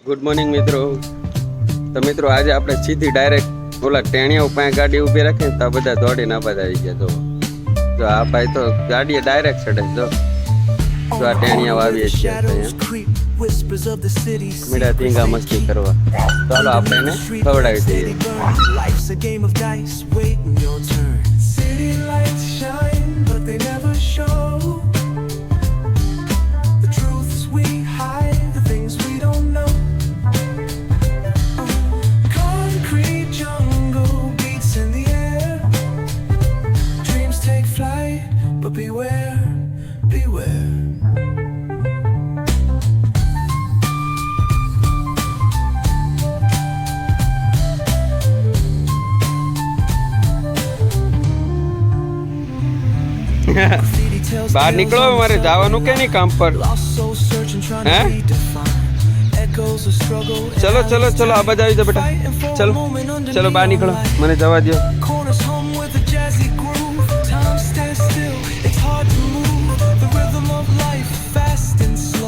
Good morning મિત્રો. તો મિત્રો આજે આપણે સીધી ડાયરેક્ટ ઓલા ટેણિયા પાસે ગાડી ઊભી રાખીને તો બધા દોડીને આ બધા આવી ગયા. જો આ ભાઈ તો ગાડીએ ડાયરેક્ટ ચડે. જો આ ટેણિયા આવીએ છીએ મીડા ટીંગા મસ્તી કરવા. ચાલો આપણે એને ખવડાવી દઈએ. Beware, beware. બહાર નીકળો, મારે જવાનું કે નહીં કામ પર. હે ચલો ચલો ચલો આ બાજુ આવી જાઓ બેટા. ચલો ચલો બહાર નીકળો, મને જવા દો.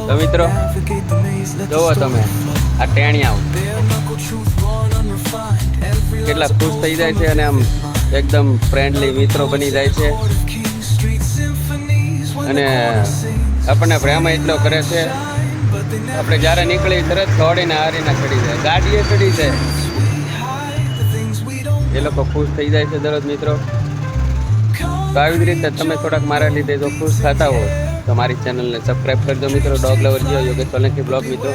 તો મિત્રો જોવો તમે આ ટેણિયા કેટલા ખુશ થઈ જાય છે અને આમ એકદમ ફ્રેન્ડલી મિત્રો બની જાય છે અને આપણને પ્રેમ એટલો કરે છે. આપણે જ્યારે નીકળી તરત દોડીને હારીને ચડી જાય, ગાડીએ ચડી જાય. એ લોકો ખુશ થઈ જાય છે દરરોજ મિત્રો. તો આવી જ રીતે તમે થોડાક મારા લીધે જો ખુશ થતા હો તો મારી ચેનલને સબસ્ક્રાઈબ કરજો મિત્રો. Dog lover Jio Yogesh Solanki blog મિત્રો.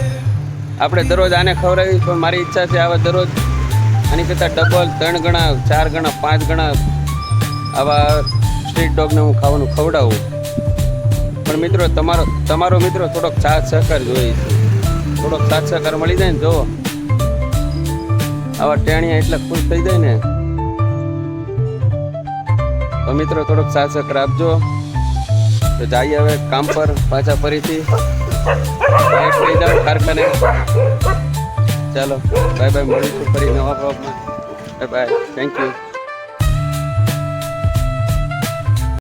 આપણે દરરોજ આને ખવડાવી, પણ મારી ઈચ્છા છે આવા દરરોજ આની કરતાં ડબલ 3 ગણા 4 ગણા 5 ગણા આવા સ્ટ્રીટ ડોગને હું ખાવાનું ખવડાવું. પણ મિત્રો તમારો મિત્રો થોડોક સાથ સહકાર જોઈએ છે. થોડોક સાથ સહકાર મળી જાય ને જો આવા ટેણિયા એટલા ખુશ થઈ જાય ને. તો મિત્રો થોડોક સાથ સહકાર આપજો. તો જઈએ હવે કામ પર પાછા ફરીથી લઈ જાઓ કારખાને. ચાલો બાય બાય, મળીશું ફરી નવા બ્લોગમાં. Bye bye, thank you.